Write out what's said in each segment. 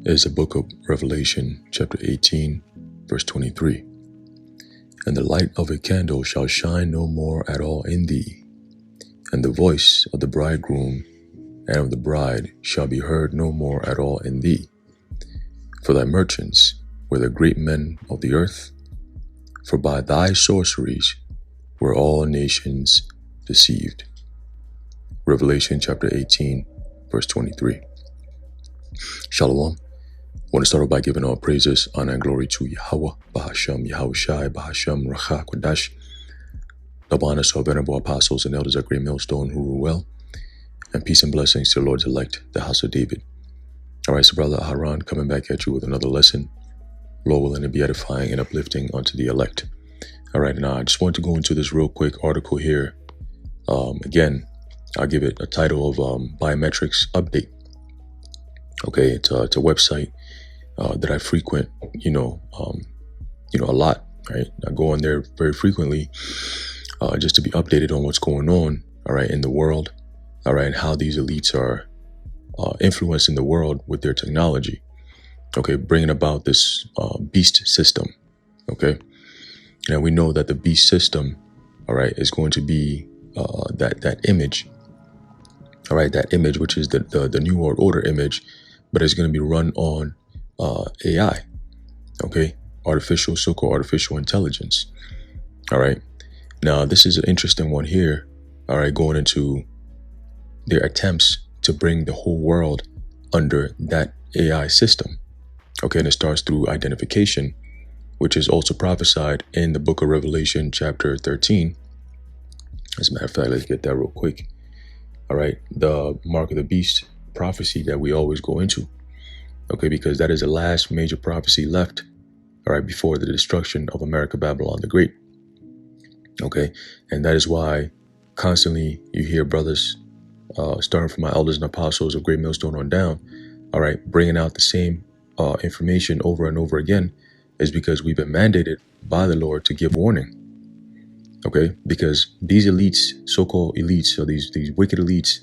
is the book of Revelation, chapter 18, verse 23. And the light of a candle shall shine no more at all in thee, and the voice of the bridegroom and of the bride shall be heard no more at all in thee. For thy merchants were the great men of the earth, for by thy sorceries were all nations deceived. Revelation chapter 18, verse 23. Shalom. I want to start off by giving all praises, honor, and glory to Yahweh, Bahasham, Yahushai, Bahasham, Racha, Kodash. Double honor to our venerable apostles and elders at Great Millstone who rule well, and peace and blessings to the Lord's elect, the house of David. All right, so Brother Aharon coming back at you with another lesson. Lord willing to be edifying and uplifting unto the elect. All right, now I just want to go into this real quick article here. Again, I'll give it a title of Biometrics Update. Okay, it's a website that I frequent, a lot, right? I go on there very frequently just to be updated on what's going on, all right, in the world, all right, and how these elites are influencing the world with their technology, okay, bringing about this beast system, okay? And we know that the beast system, all right, is going to be that image, all right, that image, which is the New World Order image, but it's going to be run on AI, okay, so-called artificial intelligence, all right. Now, this is an interesting one here, all right, going into their attempts to bring the whole world under that AI system, okay, and it starts through identification, which is also prophesied in the book of Revelation, chapter 13. As a matter of fact, let's get that real quick, all right, the mark of the beast prophecy that we always go into, okay, because that is the last major prophecy left, all right, before the destruction of America, Babylon the Great, okay, and that is why constantly you hear brothers, starting from my elders and apostles of Great Millstone on down, all right, bringing out the same information over and over again, is because we've been mandated by the Lord to give warning, okay, because these elites, so-called elites, or these wicked elites,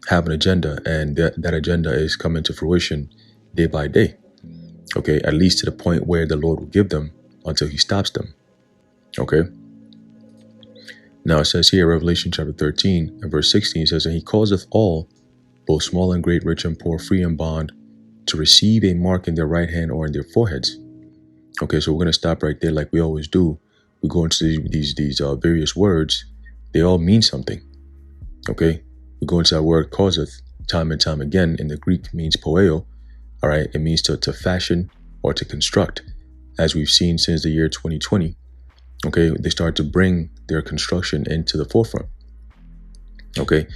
have an agenda, and that agenda is coming to fruition day by day, okay, at least to the point where the Lord will give them until he stops them, okay. Now it says here, Revelation chapter 13 and verse 16, it says, and he causeth all, both small and great, rich and poor, free and bond, to receive a mark in their right hand or in their foreheads. Okay, so we're going to stop right there like we always do. We go into these various words. They all mean something, okay. We go into that word causeth time and time again. In the Greek means poeo, all right. It means to fashion or to construct, as we've seen since the year 2020. Okay, they start to bring their construction into the forefront. Okay,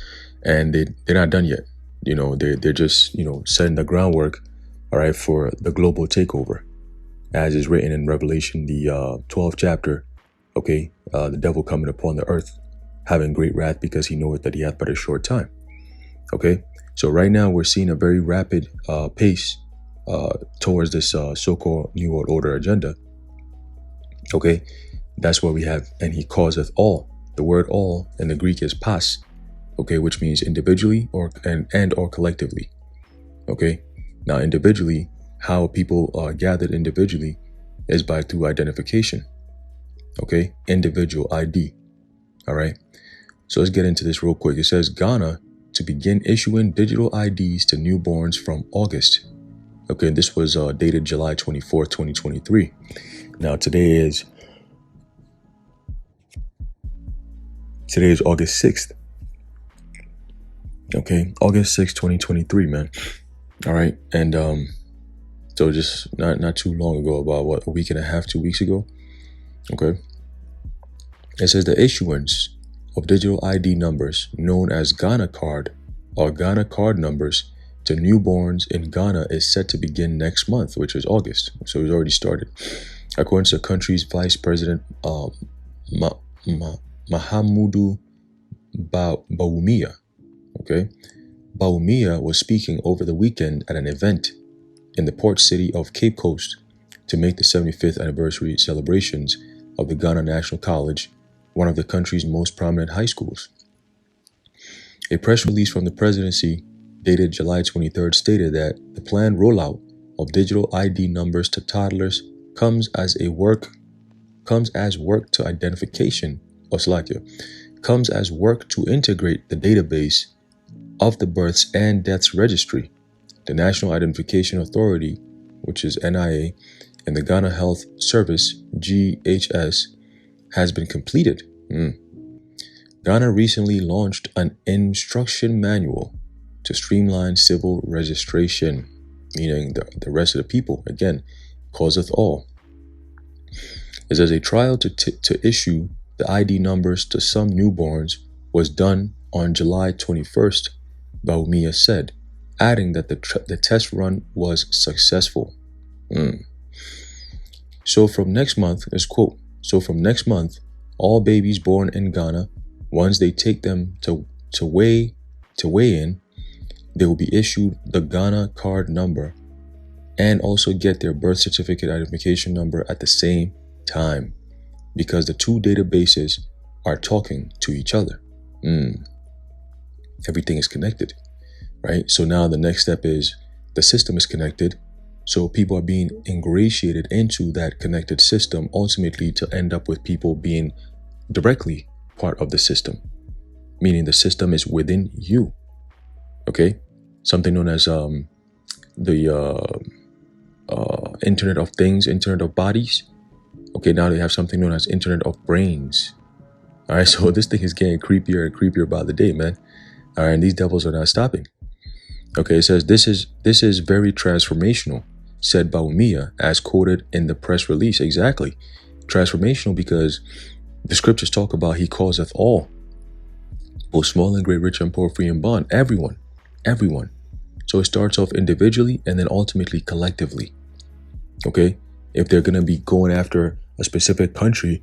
and they're not done yet. They're just setting the groundwork, all right, for the global takeover, as is written in Revelation, the 12th chapter. Okay, the devil coming upon the earth, having great wrath, because he knoweth that he hath but a short time. Okay, so right now we're seeing a very rapid pace towards this so-called New World Order agenda. Okay, that's what we have. And he causeth all. The word all in the Greek is pas, okay, which means individually or collectively. Okay, now individually, how people are gathered individually is through identification. Okay, individual ID. All right, so let's get into this real quick. It says Ghana to begin issuing digital IDs to newborns from August. Okay, this was dated July 24th, 2023. Now today is August 6th. Okay, August 6th, 2023, man. All right, and so just not too long ago, about a week and a half, 2 weeks ago. Okay, it says the issuance of digital ID numbers known as Ghana card or Ghana card numbers to newborns in Ghana is set to begin next month, which is August. So it's already started. According to the country's Vice President Mahamudu Bawumia. Okay, Bawumia was speaking over the weekend at an event in the port city of Cape Coast to make the 75th anniversary celebrations of the Ghana National College, one of the country's most prominent high schools. A press release from the presidency dated July 23rd stated that the planned rollout of digital ID numbers to toddlers comes as work to identification, or Slovakia, comes as work to integrate the database of the births and deaths registry, the National Identification Authority, which is NIA, and the Ghana Health Service, GHS, has been completed. Ghana recently launched an instruction manual to streamline civil registration, meaning the rest of the people, again, causeth all. It says a trial to issue the ID numbers to some newborns was done on July 21st, Bawumia said, adding that the test run was successful. So from next month, let's quote, so from next month, all babies born in Ghana, once they take them to weigh in, they will be issued the Ghana card number and also get their birth certificate identification number at the same time, because the two databases are talking to each other. Everything is connected, right? So now the next step is the system is connected. So people are being ingratiated into that connected system, ultimately to end up with people being directly part of the system, meaning the system is within you. Okay, something known as the Internet of Things, Internet of Bodies. Okay, now they have something known as Internet of Brains. All right, so this thing is getting creepier and creepier by the day, man. All right, and these devils are not stopping. Okay, it says this is very transformational, said Bawumia, as quoted in the press release. Exactly, transformational, because the scriptures talk about he causeth all, both small and great, rich and poor, free and bond, everyone. So it starts off individually and then ultimately collectively. Okay, if they're gonna be going after a specific country,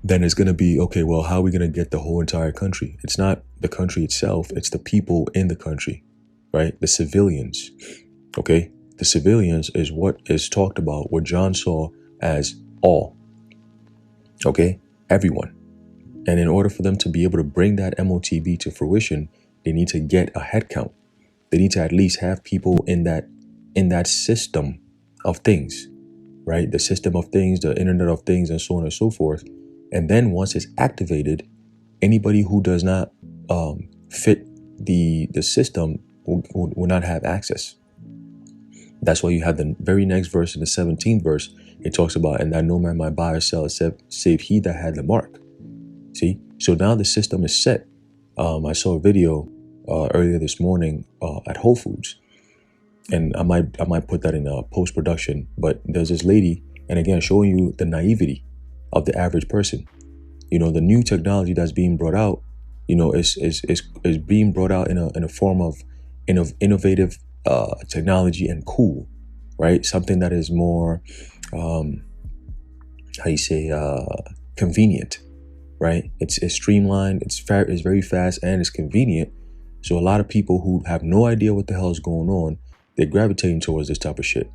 then it's gonna be, okay, well, how are we gonna get the whole entire country? It's not the country itself, it's the people in the country, right? The civilians. Okay, the civilians is what is talked about, what John saw as all. Okay, everyone. And in order for them to be able to bring that MOTB to fruition, they need to get a head count. They need to at least have people in that system of things, right? The system of things, the Internet of Things, and so on and so forth. And then once it's activated, anybody who does not fit the system will not have access. That's why you have the very next verse, in the 17th verse, it talks about, and that no man might buy or sell save he that had the mark. See, so now the system is set. I saw a video earlier this morning at Whole Foods, and I might put that in post-production. But there's this lady, and again, showing you the naivety of the average person. You know, the new technology that's being brought out, you know, is being brought out in a form of innovative technology and cool, right? Something that is more, convenient. Right? It's streamlined, it's very fast, and it's convenient. So a lot of people who have no idea what the hell is going on, they're gravitating towards this type of shit,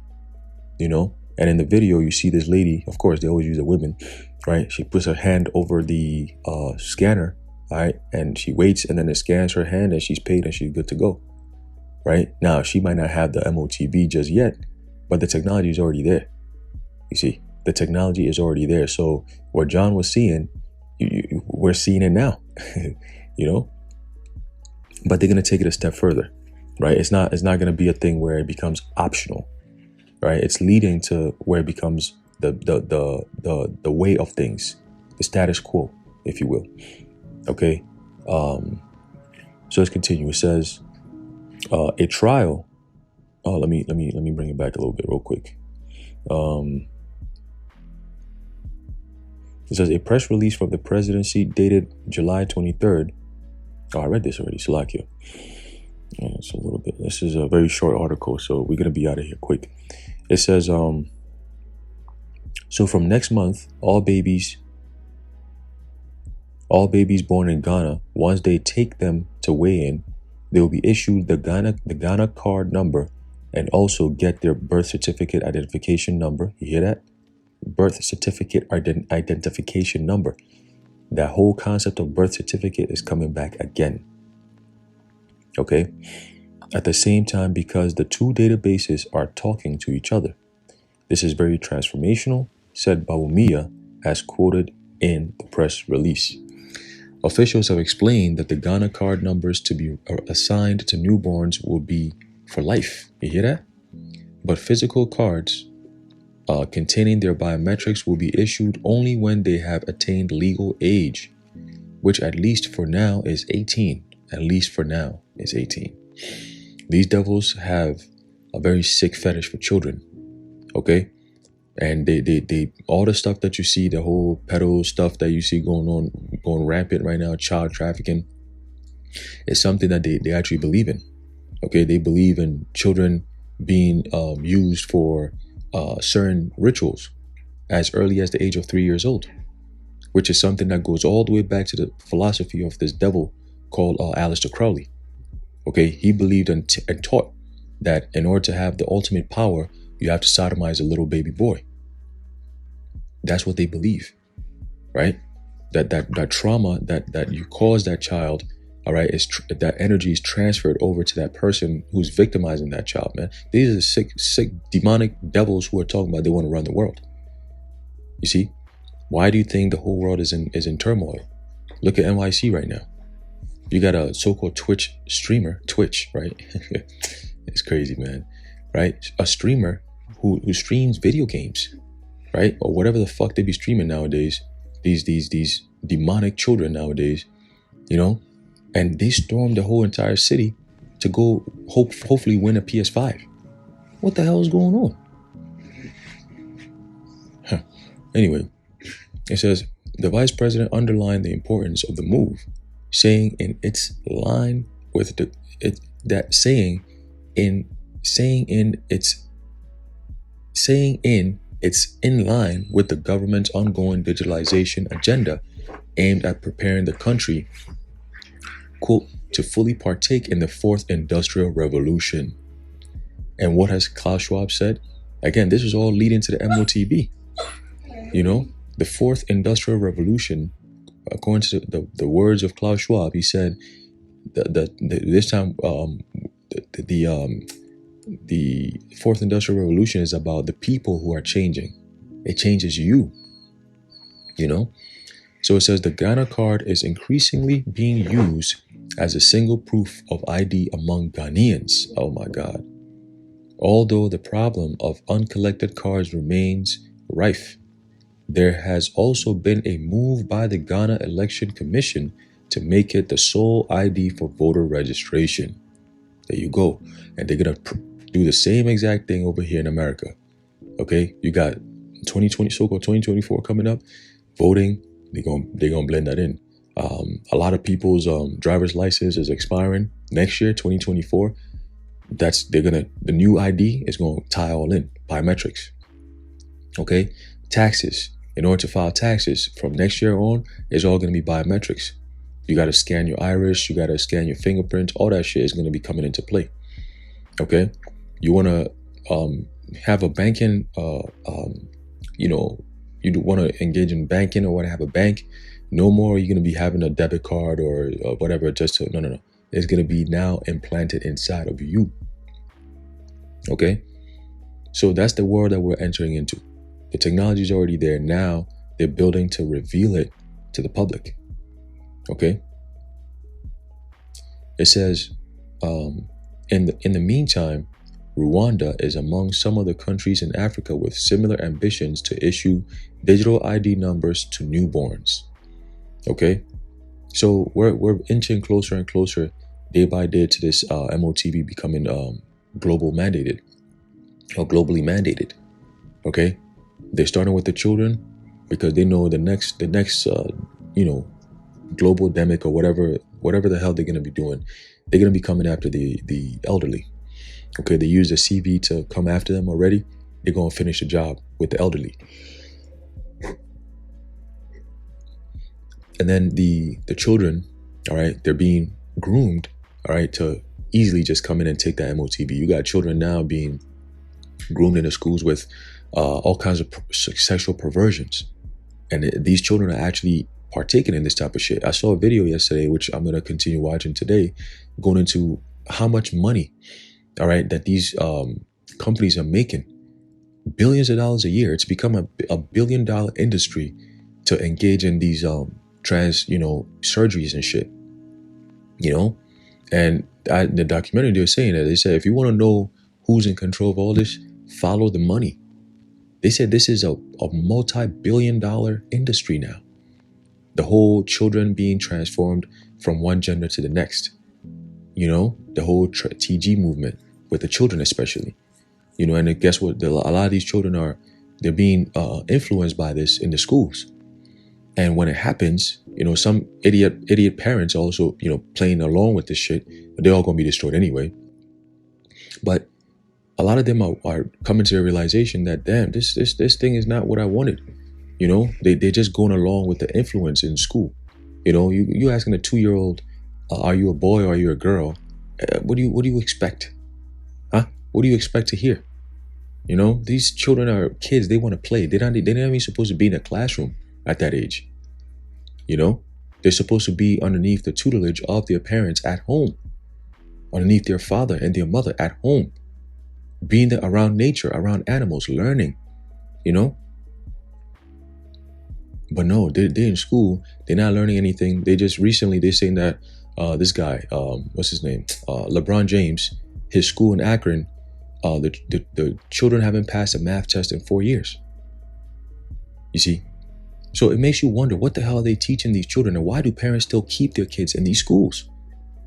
you know? And in the video, you see this lady, of course, they always use a woman, right? She puts her hand over the scanner, all right? And she waits, and then it scans her hand, and she's paid, and she's good to go, right? Now, she might not have the MOTB just yet, but the technology is already there. You see, the technology is already there. So what John was seeing, we're seeing it now, you know, but they're going to take it a step further, right? It's not going to be a thing where it becomes optional, right? It's leading to where it becomes the way of things, the status quo, if you will. Okay. So let's continue. It says, a trial. Oh, let me bring it back a little bit real quick. It says a press release from the presidency dated July 23rd. Oh, I read this already, Slovakia. Yeah, it's a little bit. This is a very short article, so we're going to be out of here quick. It says, so from next month, all babies born in Ghana, once they take them to weigh in, they will be issued the Ghana card number and also get their birth certificate identification number. You hear that? Birth certificate identification number. That whole concept of birth certificate is coming back again. Okay. at the same time because the two databases are talking to each other. This is very transformational, said Bawumia, as quoted in the press release. Officials have explained that the Ghana card numbers to be assigned to newborns will be for life. You hear that? But physical cards containing their biometrics will be issued only when they have attained legal age, which at least for now is 18. At least for now is 18. These devils have a very sick fetish for children, okay? And they all the stuff that you see, the whole pedo stuff that you see going rampant right now, child trafficking, is something that they actually believe in, okay? They believe in children being used for certain rituals as early as the age of 3 years old, which is something that goes all the way back to the philosophy of this devil called Aleister Crowley. Okay, he believed and taught that in order to have the ultimate power, you have to sodomize a little baby boy. That's what they believe, right? That trauma that you cause that child, all right, that energy is transferred over to that person who's victimizing that child, man. These are sick demonic devils who are talking about they want to run the world. You see, why do you think the whole world is in turmoil? Look at NYC right now. You got a so-called Twitch streamer, right? It's crazy, man, right? A streamer who streams video games, right? Or whatever the fuck they be streaming nowadays. These demonic children nowadays, you know? And they stormed the whole entire city to go hopefully win a PS5. What the hell is going on? Anyway, it says the vice president underlined the importance of the move, saying in its line with it's in line with the government's ongoing digitalization agenda aimed at preparing the country, quote, to fully partake in the fourth industrial revolution. And what has Klaus Schwab said? Again, this is all leading to the MOTB. You know, the fourth industrial revolution, according to the words of Klaus Schwab, he said this time the fourth industrial revolution is about the people who are changing. It changes you, you know? So it says the Ghana card is increasingly being used as a single proof of ID among Ghanaians. Oh my God. Although the problem of uncollected cards remains rife, there has also been a move by the Ghana Election Commission to make it the sole ID for voter registration. There you go. And they're going to do the same exact thing over here in America. Okay? You got 2020, so-called 2024 coming up. Voting, they're gonna blend that in. A lot of people's driver's license is expiring next year, 2024. The new ID is going to tie all in, biometrics. Okay? Taxes. In order to file taxes from next year on, it's all going to be biometrics. You got to scan your iris, you got to scan your fingerprints, all that shit is going to be coming into play. Okay? You want to have a banking, you want to engage in banking or want to have a bank. No more you're going to be having a debit card or whatever, no. It's going to be now implanted inside of you. Okay? So that's the world that we're entering into. The technology is already there. Now they're building to reveal it to the public. Okay? It says, in the meantime, Rwanda is among some of the countries in Africa with similar ambitions to issue digital ID numbers to newborns. Okay? So we're inching closer and closer day by day to this MOTB becoming globally mandated. Okay? They're starting with the children because they know the next global demic or whatever the hell they're going to be doing, they're going to be coming after the elderly. Okay, they use the CV to come after them already. They're going to finish the job with the elderly. And then the children, all right, they're being groomed, all right, to easily just come in and take that MOTB. You got children now being groomed in the schools with all kinds of sexual perversions. And these children are actually partaking in this type of shit. I saw a video yesterday, which I'm going to continue watching today, going into how much money, all right, that these companies are making. Billions of dollars a year. It's become a $1 billion industry to engage in these trans, surgeries and shit, you know? And the documentary, they were saying that, they said, if you want to know who's in control of all this, follow the money. They said this is a multi-billion dollar industry now. The whole children being transformed from one gender to the next. The whole TG movement with the children especially. And guess what? A lot of these children they're being influenced by this in the schools. And when it happens, some idiot parents also, playing along with this shit, but they're all going to be destroyed anyway. But a lot of them are coming to the realization that, damn, this thing is not what I wanted. They're just going along with the influence in school. You asking a 2-year-old, are you a boy or are you a girl? What do you expect? Huh? What do you expect to hear? These children are kids. They want to play. They're not even supposed to be in a classroom at that age. They're supposed to be underneath the tutelage of their parents at home, underneath their father and their mother at home, being there around nature, around animals, learning, But no, they're in school. They're not learning anything. They're saying that this guy, what's his name? LeBron James, his school in Akron, the children haven't passed a math test in 4 years. You see? So it makes you wonder, what the hell are they teaching these children, and why do parents still keep their kids in these schools?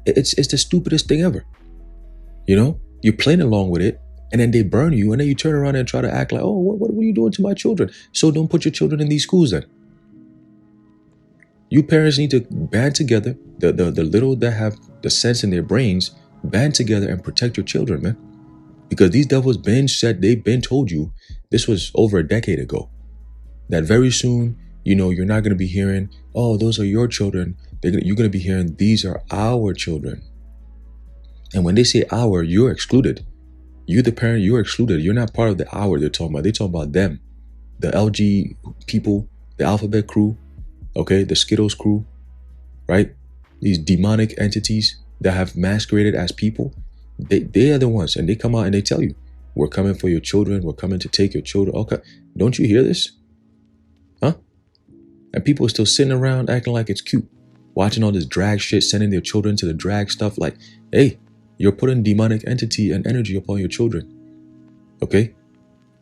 It's the stupidest thing ever. You're playing along with it, and then they burn you, and then you turn around and try to act like, oh, what are you doing to my children? So don't put your children in these schools then. You parents need to band together, the little that have the sense in their brains, band together and protect your children, man. Because these devils they've been told you, this was over a decade ago, that very soon, you're not going to be hearing, oh, those are your children. You're going to be hearing, these are our children. And when they say our, you're excluded. You, the parent, you're excluded. You're not part of the our they're talking about. They're talking about them, the LG people, the alphabet crew, okay, the Skittles crew, right? These demonic entities that have masqueraded as people, they are the ones, and they come out and they tell you, we're coming for your children. We're coming to take your children. Okay, don't you hear this? Huh? And people are still sitting around acting like it's cute, watching all this drag shit, sending their children to the drag stuff. Like, hey, you're putting demonic entity and energy upon your children. Okay?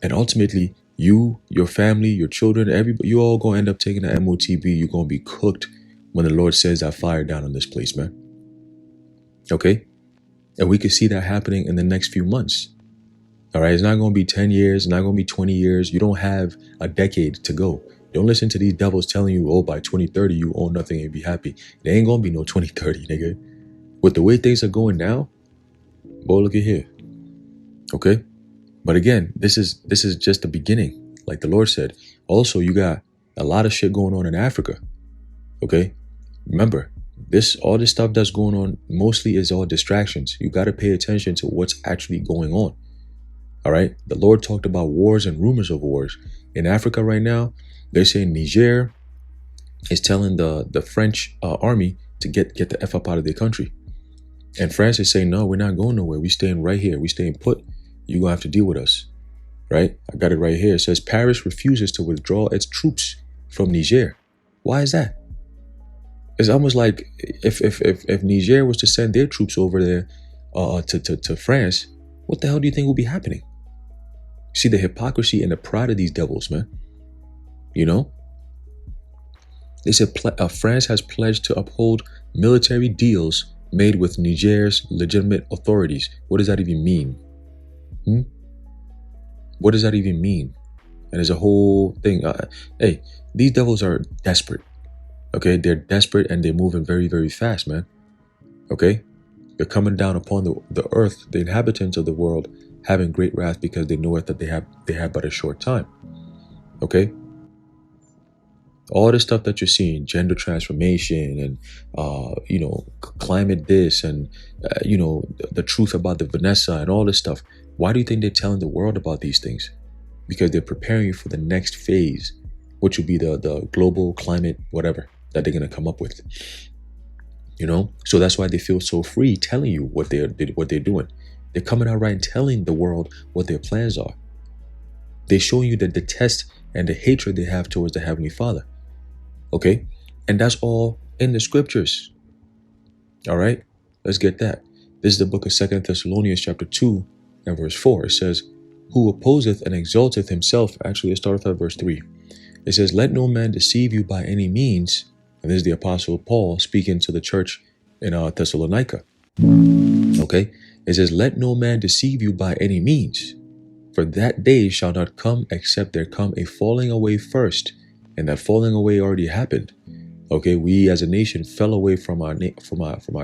And ultimately, you, your family, your children, everybody, you all going to end up taking the MOTB. You're going to be cooked when the Lord says that fire down on this place, man. Okay? And we could see that happening in the next few months. All right? It's not going to be 10 years. It's not going to be 20 years. You don't have a decade to go. Don't listen to these devils telling you, oh, by 2030, you own nothing and be happy. There ain't going to be no 2030, nigga. With the way things are going now, boy, look at here. Okay? But again, this is just the beginning, like the Lord said. Also, you got a lot of shit going on in Africa. Okay? Remember, all this stuff that's going on mostly is all distractions. You got to pay attention to what's actually going on. All right? The Lord talked about wars and rumors of wars. In Africa right now, they're saying Niger is telling the French army to get the F up out of their country. And France is saying, no, we're not going nowhere. We're staying right here. We're staying put. You're going to have to deal with us. Right? I got it right here. It says Paris refuses to withdraw its troops from Niger. Why is that? It's almost like if Niger was to send their troops over there to France, what the hell do you think will be happening? See the hypocrisy and the pride of these devils, man. They said France has pledged to uphold military deals made with Niger's legitimate authorities. What does that even mean? What does that even mean? And there's a whole thing. Hey, these devils are desperate. Okay, they're desperate and they're moving very, very fast, man. Okay, they're coming down upon the earth, the inhabitants of the world, having great wrath because they know it that they have but a short time. Okay, all the stuff that you're seeing, gender transformation and climate this and the truth about the Vanessa and all this stuff. Why do you think they're telling the world about these things? Because they're preparing you for the next phase, which will be the global climate whatever that they're going to come up with. So that's why they feel so free telling you what they're doing. They're coming out right and telling the world what their plans are. They're showing you the detest and the hatred they have towards the Heavenly Father. Okay? And that's all in the scriptures. All right? Let's get that. This is the book of 2 Thessalonians chapter 2 and verse 4. It says, who opposeth and exalteth himself. Actually, let's start off at verse 3. It says, let no man deceive you by any means. And this is the Apostle Paul speaking to the church in Thessalonica. Okay? It says, let no man deceive you by any means. For that day shall not come except there come a falling away first. And that falling away already happened. Okay, we as a nation fell away from our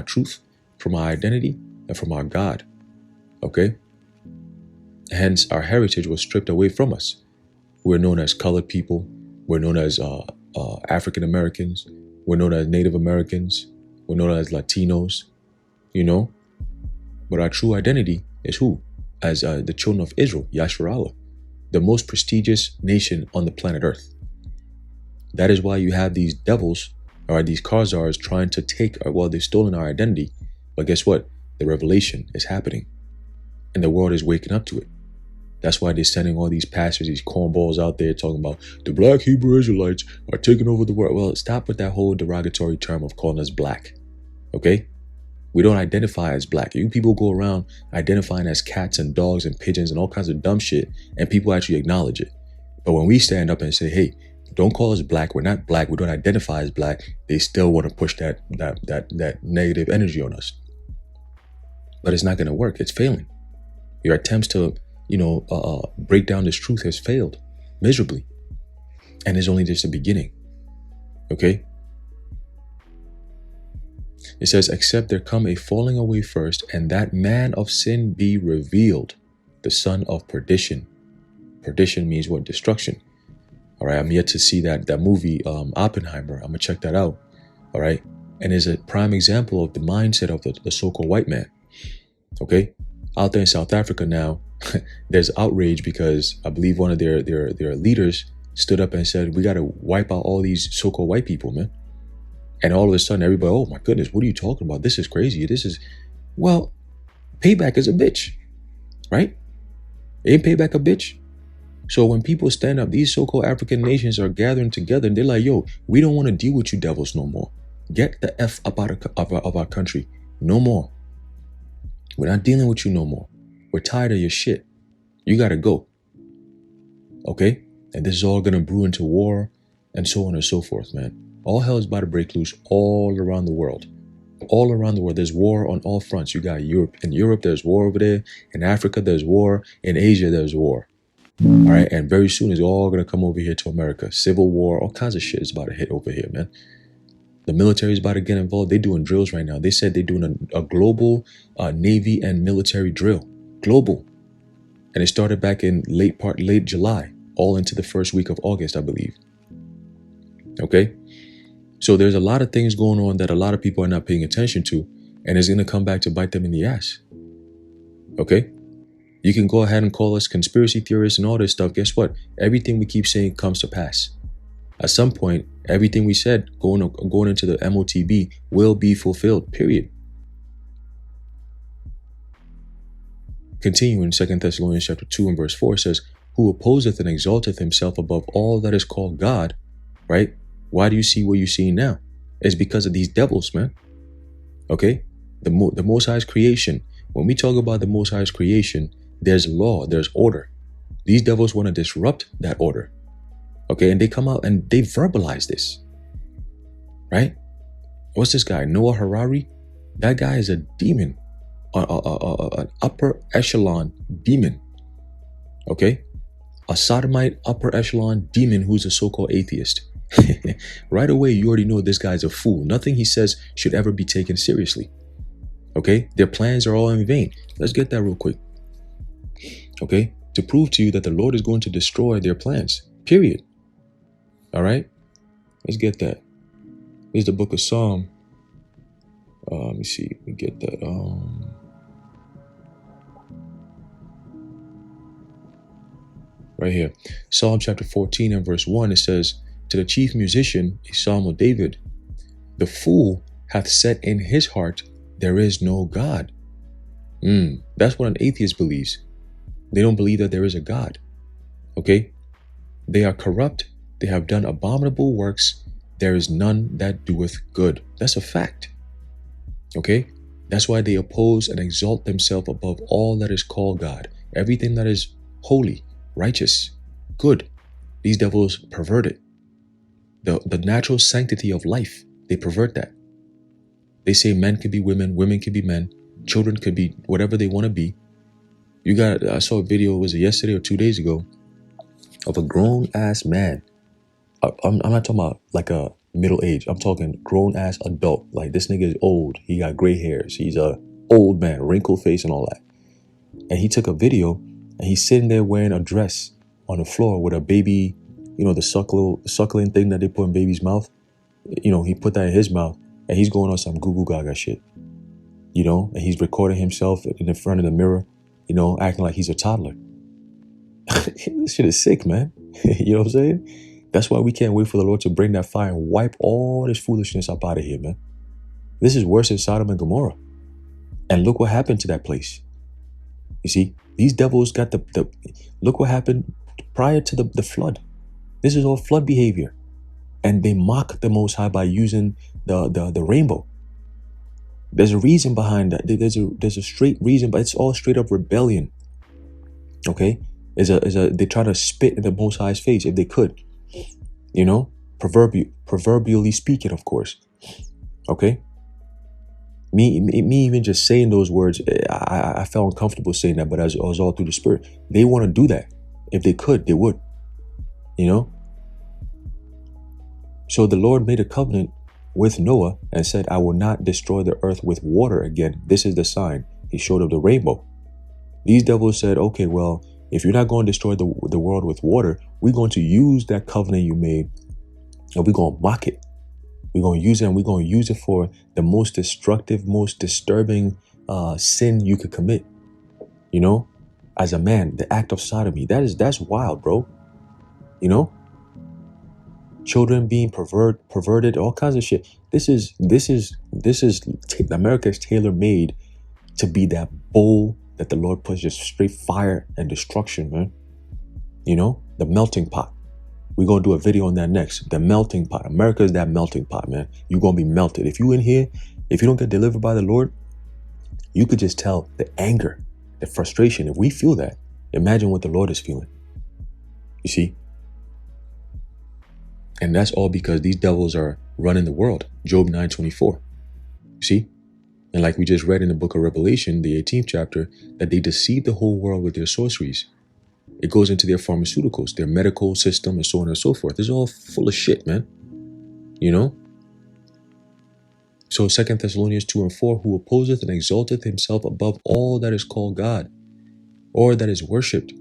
truth, from our identity, and from our God. Okay? Hence, our heritage was stripped away from us. We're known as colored people. We're known as African Americans. We're known as Native Americans. We're known as Latinos. But our true identity is who? As the children of Israel, Yasharallah, the most prestigious nation on the planet Earth. That is why you have these devils, or these Khazars, trying to take, they've stolen our identity. But guess what? The revelation is happening. And the world is waking up to it. That's why they're sending all these pastors, these cornballs out there talking about the black Hebrew Israelites are taking over the world. Well, stop with that whole derogatory term of calling us black. Okay? We don't identify as black. You people go around identifying as cats and dogs and pigeons and all kinds of dumb shit, and people actually acknowledge it. But when we stand up and say, hey, don't call us black, we're not black, we don't identify as black, they still want to push that negative energy on us. But it's not going to work. It's failing. Your attempts to, break down this truth has failed miserably. And it's only just the beginning. Okay? It says, except there come a falling away first, and that man of sin be revealed, the son of perdition. Perdition means what? Destruction. All right, I'm yet to see that movie, Oppenheimer. I'm going to check that out. All right. And is a prime example of the mindset of the so-called white man. Okay. Out there in South Africa now, there's outrage because I believe one of their leaders stood up and said, we got to wipe out all these so-called white people, man. And all of a sudden, everybody, oh my goodness, what are you talking about? This is crazy. Well, payback is a bitch, right? Ain't payback a bitch? So when people stand up, these so-called African nations are gathering together and they're like, yo, we don't want to deal with you devils no more. Get the F up out of our country. No more. We're not dealing with you no more. We're tired of your shit. You got to go. Okay? And this is all going to brew into war and so on and so forth, man. All hell is about to break loose all around the world. All around the world. There's war on all fronts. You got Europe. In Europe, there's war over there. In Africa, there's war. In Asia, there's war. All right, and very soon it's all going to come over here to America. Civil war, all kinds of shit is about to hit over here, man. The military is about to get involved. They're doing drills right now. They said they're doing a global Navy and military drill. Global. And it started back in late July, all into the first week of August, I believe. Okay? So there's a lot of things going on that a lot of people are not paying attention to, and it's going to come back to bite them in the ass. Okay? You can go ahead and call us conspiracy theorists and all this stuff. Guess what? Everything we keep saying comes to pass. At some point, everything we said going into the MOTB will be fulfilled, period. Continuing, 2 Thessalonians chapter 2 and verse 4 says, who opposeth and exalteth himself above all that is called God, right? Why do you see what you see now? It's because of these devils, man. Okay? The Most High's creation. When we talk about the Most High's creation, there's law, there's order. These devils want to disrupt that order. Okay, and they come out and they verbalize this. Right? What's this guy? Noah Harari? That guy is a demon. An upper echelon demon. Okay? A sodomite upper echelon demon who's a so-called atheist. Right away, you already know this guy's a fool. Nothing he says should ever be taken seriously. Okay? Their plans are all in vain. Let's get that real quick. Okay? To prove to you that the Lord is going to destroy their plans. Period. All right? Let's get that. Here's the book of Psalm. Let me see. Let me get that. Right here. Psalm chapter 14 and verse 1, it says, to the chief musician, a psalm of David, the fool hath said in his heart, there is no God. That's what an atheist believes. They don't believe that there is a God. Okay? They are corrupt. They have done abominable works. There is none that doeth good. That's a fact. Okay? That's why they oppose and exalt themselves above all that is called God. Everything that is holy, righteous, good. These devils pervert it. The natural sanctity of life, they pervert that. They say men can be women, women can be men, children could be whatever they want to be. I saw a video, was it yesterday or 2 days ago, of a grown ass man. I'm not talking about like a middle age. I'm talking grown ass adult. Like, this nigga is old. He got gray hairs. He's a old man, wrinkled face and all that. And he took a video and he's sitting there wearing a dress on the floor with a baby, the suckling thing that they put in baby's mouth. He put that in his mouth and he's going on some Google Gaga shit. And he's recording himself in the front of the mirror, acting like he's a toddler. This shit is sick, man. You know what I'm saying? That's why we can't wait for the Lord to bring that fire and wipe all this foolishness up out of here, man. This is worse than Sodom and Gomorrah. And look what happened to that place. You see, these devils got look what happened prior to the flood. This is all flood behavior. And they mock the Most High by using the rainbow. There's a reason behind that. There's a straight reason, but it's all straight up rebellion. Okay? They try to spit in the Most High's face if they could. Proverbially speaking, of course. Okay? Me even just saying those words, I felt uncomfortable saying that, but I was all through the Spirit. They want to do that. If they could, they would. So the Lord made a covenant with Noah and said, I will not destroy the earth with water again. This is the sign. He showed up the rainbow. These devils said, okay, well, if you're not going to destroy the world with water, we're going to use that covenant you made and we're going to mock it. We're going to use it and we're going to use it for the most destructive, most disturbing sin you could commit. As a man, the act of sodomy. That's wild, bro. Children being perverted, all kinds of shit. This is America is tailor-made to be that bowl that the Lord puts just straight fire and destruction, man. The melting pot. We're going to do a video on that next. The melting pot. America is that melting pot, man. You're going to be melted. If you in here, if you don't get delivered by the Lord, you could just tell the anger, the frustration. If we feel that, imagine what the Lord is feeling. You see? And that's all because these devils are running the world. Job 9:24. You see? And like we just read in the book of Revelation, the 18th chapter, that they deceive the whole world with their sorceries. It goes into their pharmaceuticals, their medical system, and so on and so forth. It's all full of shit, man. So 2 Thessalonians 2:4, who opposeth and exalteth himself above all that is called God, or that is worshipped,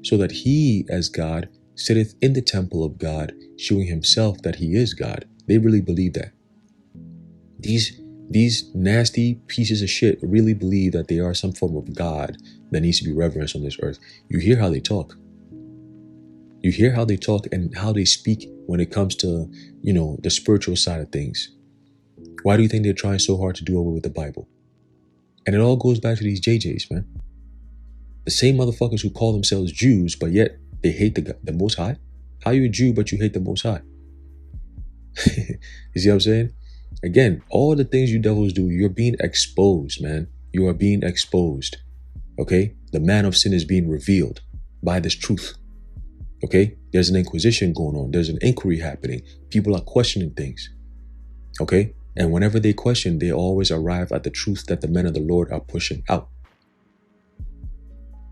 so that he, as God, sitteth in the temple of God, showing himself that he is God. They really believe that. These nasty pieces of shit really believe that they are some form of God that needs to be reverenced on this earth. You hear how they talk. You hear how they talk and how they speak when it comes to, the spiritual side of things. Why do you think they're trying so hard to do away with the Bible? And it all goes back to these JJs, man. The same motherfuckers who call themselves Jews, but yet they hate the Most High. How are you a Jew, but you hate the Most High? You see what I'm saying? Again, all the things you devils do, you're being exposed, man. You are being exposed. Okay? The man of sin is being revealed by this truth. Okay? There's an inquisition going on. There's an inquiry happening. People are questioning things. Okay? And whenever they question, they always arrive at the truth that the men of the Lord are pushing out.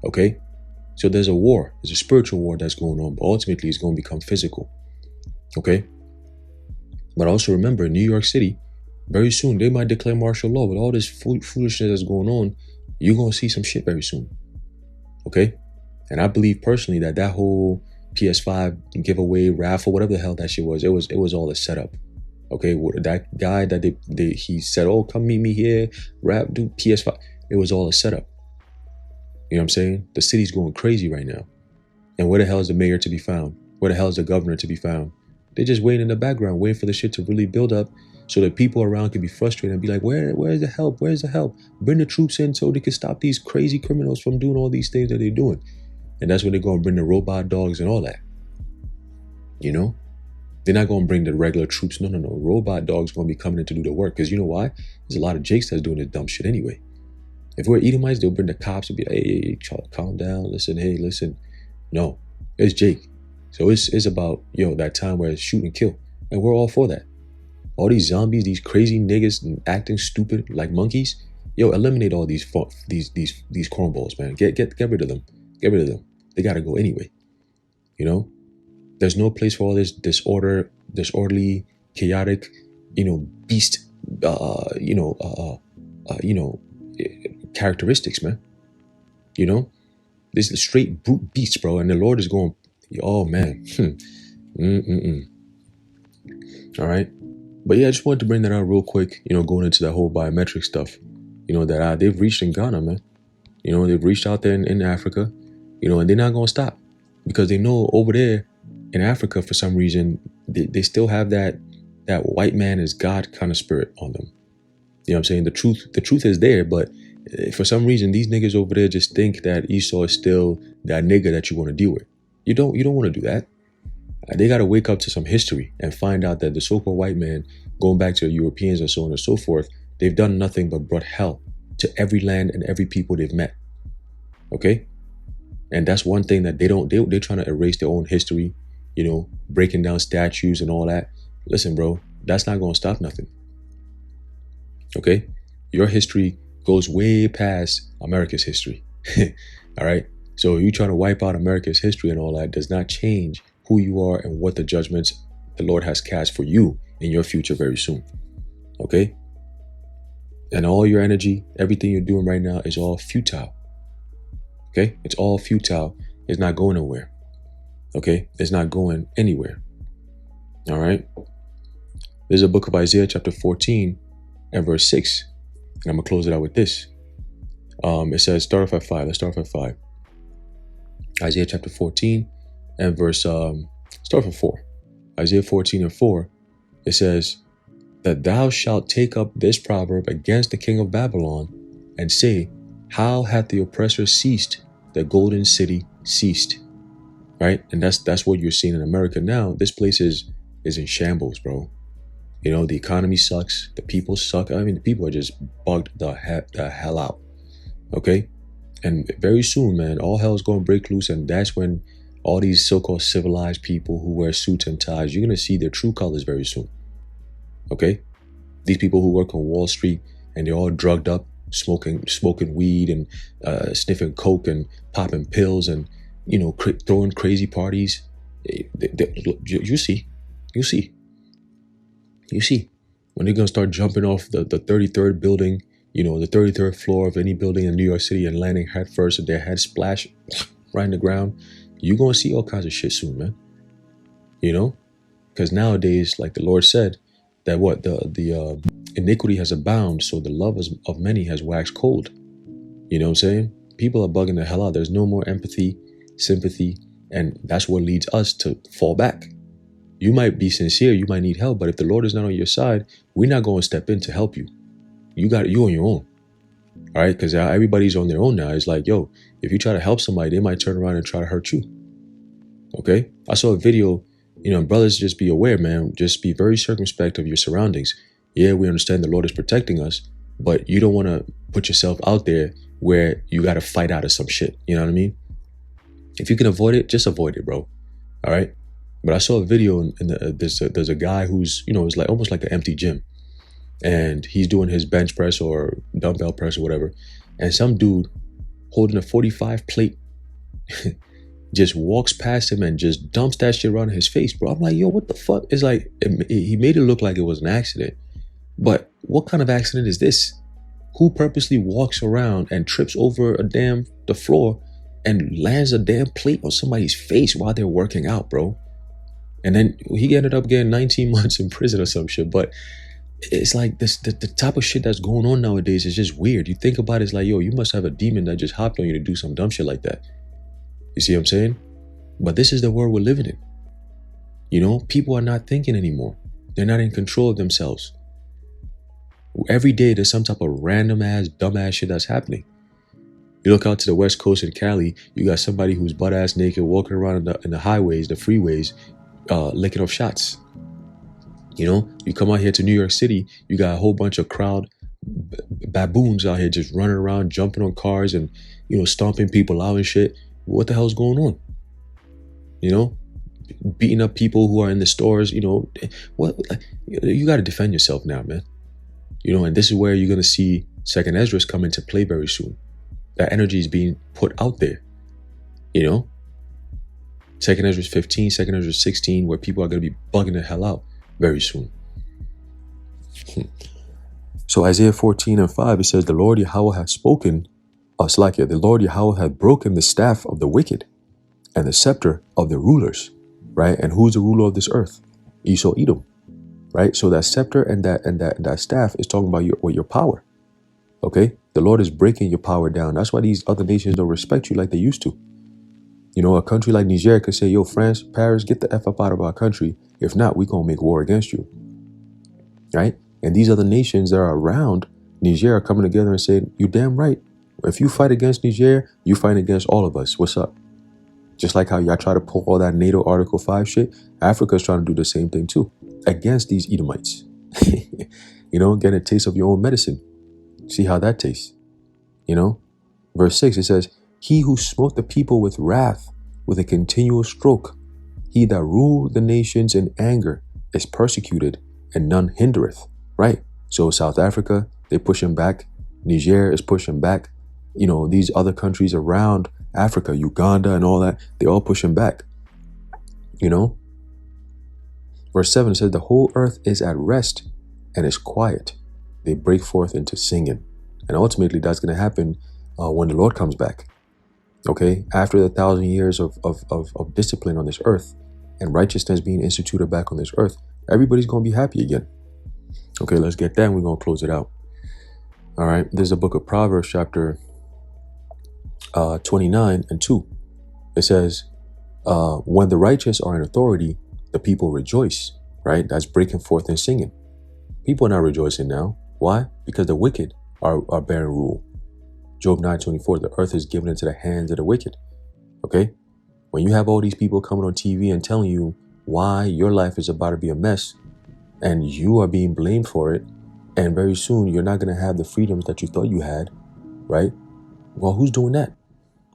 Okay? So there's a war. There's a spiritual war that's going on, but ultimately it's going to become physical. Okay? But also remember, in New York City, very soon they might declare martial law. With all this foolishness that's going on, you're going to see some shit very soon. Okay? And I believe personally that whole PS5 giveaway, raffle, whatever the hell that shit was, it was all a setup. Okay? That guy that he said, oh, come meet me here, do PS5. It was all a setup. You know what I'm saying? The city's going crazy right now. And where the hell is the mayor to be found? Where the hell is the governor to be found? They're just waiting in the background, waiting for the shit to really build up so that people around can be frustrated and be like, where's the help? Where's the help? Bring the troops in so they can stop these crazy criminals from doing all these things that they're doing. And that's when they're going to bring the robot dogs and all that. You know? They're not going to bring the regular troops. No. Robot dogs going to be coming in to do the work. Because you know why? There's a lot of Jakes that's doing this dumb shit anyway. If we're Edomites, they'll bring the cops and be like, hey, calm down. Listen. No, it's Jake. So it's about, that time where it's shoot and kill. And we're all for that. All these zombies, these crazy niggas acting stupid like monkeys. Eliminate all these cornballs, man. Get rid of them. Get rid of them. They got to go anyway. There's no place for all this disorderly, chaotic, beast, characteristics, man. This is straight brute beast, bro. And the Lord is going, oh man. All right. But yeah, I just wanted to bring that out real quick, going into that whole biometric stuff, that they've reached in Ghana, man. They've reached out there in Africa, and they're not going to stop because they know over there in Africa, for some reason, they still have that white man is God kind of spirit on them. You know what I'm saying? The truth is there, but for some reason, these niggas over there just think that Esau is still that nigga that you want to deal with. You don't want to do that. They got to wake up to some history and find out that the so-called white man, going back to the Europeans and so on and so forth, they've done nothing but brought hell to every land and every people they've met. Okay? And that's one thing that they're trying to erase their own history, breaking down statues and all that. Listen, bro, that's not going to stop nothing. Okay? Your history goes way past America's history. All right? So you trying to wipe out America's history and all that does not change who you are and what the judgments the Lord has cast for you in your future very soon. Okay? And all your energy, everything you're doing right now is all futile. Okay? It's all futile. It's not going nowhere. Okay? It's not going anywhere. All right? There's a book of Isaiah chapter 14 and verse 6. And I'm going to close it out with this. It says, start off at 5. Let's start off at 5. Isaiah chapter 14 and verse, start off at 4. Isaiah 14 and 4. It says, that thou shalt take up this proverb against the king of Babylon and say, how hath the oppressor ceased? The golden city ceased. Right? And that's what you're seeing in America now. This place is in shambles, bro. The economy sucks. The people suck. I mean, the people are just bugged the hell out. Okay? And very soon, man, all hell's going to break loose. And that's when all these so-called civilized people who wear suits and ties, you're going to see their true colors very soon. Okay? These people who work on Wall Street and they're all drugged up, smoking weed and sniffing coke and popping pills and, throwing crazy parties. You see. When they're going to start jumping off the 33rd building, the 33rd floor of any building in New York City and landing head first and their head splash right in the ground, you're going to see all kinds of shit soon, man. Because nowadays, like the Lord said, that the iniquity has abounded, so the love of many has waxed cold. You know what I'm saying? People are bugging the hell out. There's no more empathy, sympathy, and that's what leads us to fall back. You might be sincere, you might need help, but if the Lord is not on your side, we're not going to step in to help you. You on your own. All right? Because everybody's on their own now. It's like, if you try to help somebody, they might turn around and try to hurt you. Okay? I saw a video, brothers, just be aware, man. Just be very circumspect of your surroundings. Yeah, we understand the Lord is protecting us, but you don't want to put yourself out there where you got to fight out of some shit. You know what I mean? If you can avoid it, just avoid it, bro. All right? But I saw a video and there's a guy who's, it's like almost like an empty gym. And he's doing his bench press or dumbbell press or whatever. And some dude holding a 45 plate just walks past him and just dumps that shit around his face, bro. I'm like, what the fuck? It's like, he made it look like it was an accident. But what kind of accident is this? Who purposely walks around and trips over the floor and lands a damn plate on somebody's face while they're working out, bro? And then he ended up getting 19 months in prison or some shit. But it's like this, the type of shit that's going on nowadays is just weird. You think about it, it's like, you must have a demon that just hopped on you to do some dumb shit like that. You see what I'm saying? But this is the world we're living in. People are not thinking anymore. They're not in control of themselves. Every day there's some type of random ass, dumbass shit that's happening. You look out to the West Coast in Cali, you got somebody who's butt ass naked walking around in the highways, the freeways, licking off shots. You know, you come out here to New York City, you got a whole bunch of crowd baboons out here just running around, jumping on cars and, stomping people out and shit. What the hell's going on? You know, beating up people who are in the stores, what? You got to defend yourself now, man. And this is where you're going to see Second Esdras come into play very soon. That energy is being put out there, Second Esdras 15, Second Esdras 16, where people are going to be bugging the hell out very soon. So Isaiah 14:5, it says, the Lord Yahweh has spoken, the Lord Yahweh had broken the staff of the wicked and the scepter of the rulers, right? And who's the ruler of this earth? Esau, Edom, right? So that scepter and that staff is talking about your power, okay? The Lord is breaking your power down. That's why these other nations don't respect you like they used to. A country like Niger could say, yo, France, Paris, get the F up out of our country. If not, we're going to make war against you, right? And these other nations that are around Niger are coming together and saying, you damn right. If you fight against Niger, you fight against all of us. What's up? Just like how y'all try to pull all that NATO Article 5 shit, Africa's trying to do the same thing too, against these Edomites. Get a taste of your own medicine. See how that tastes. Verse 6, it says, he who smote the people with wrath, with a continual stroke, he that ruled the nations in anger is persecuted, and none hindereth. Right? So South Africa, they pushing back. Niger is pushing back. These other countries around Africa, Uganda and all that, they all pushing back. Verse 7 says, the whole earth is at rest and is quiet. They break forth into singing. And ultimately that's going to happen when the Lord comes back. Okay? After the 1,000 years of discipline on this earth and righteousness being instituted back on this earth, everybody's going to be happy again. Okay, let's get that and we're going to close it out. All right, there's a book of Proverbs chapter 29:2. It says, when the righteous are in authority, the people rejoice, right? That's breaking forth and singing. People are not rejoicing now. Why? Because the wicked are bearing rule. Job 9:24, the earth is given into the hands of the wicked. Okay? When you have all these people coming on TV and telling you why your life is about to be a mess and you are being blamed for it, and very soon you're not going to have the freedoms that you thought you had, right? Well, who's doing that?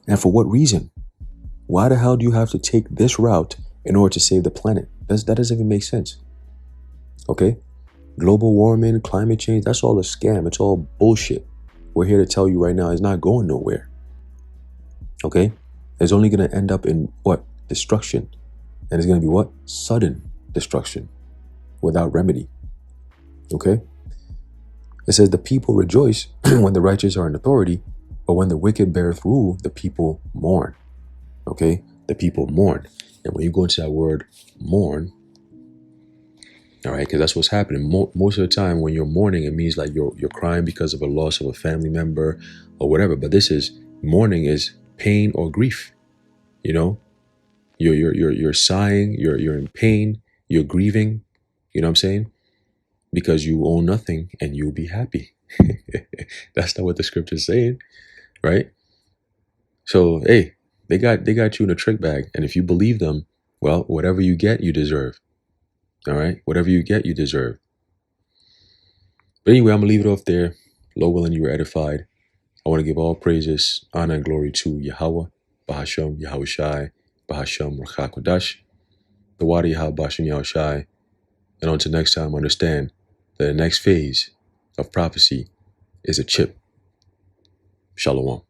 And for what reason? Why the hell do you have to take this route in order to save the planet? That doesn't even make sense. Okay? Global warming, climate change, that's all a scam. It's all bullshit. We're here to tell you right now it's not going nowhere. Okay? It's only going to end up in what? Destruction. And it's going to be what? Sudden destruction without remedy. Okay? It says the people rejoice when the righteous are in authority, but when the wicked beareth rule, the people mourn. Okay? The people mourn. And when you go into that word mourn, all right, because that's what's happening. Most of the time when you're mourning, it means like you're crying because of a loss of a family member or whatever. But this is mourning is pain or grief. You're sighing, you're in pain, you're grieving. You know what I'm saying? Because you own nothing and you'll be happy. That's not what the scripture is saying, right? So hey, they got you in a trick bag, and if you believe them, well, whatever you get, you deserve. All right, whatever you get, you deserve. But anyway, I'm gonna leave it off there. Lord willing, you were edified. I want to give all praises, honor, and glory to Yahweh, Bahashem, Yahweh Shai, Bahashem, Ruach HaKodesh, the Wadi Yahweh Bahashem Yahweh Shai. And until next time, understand that the next phase of prophecy is a chip. Shalom.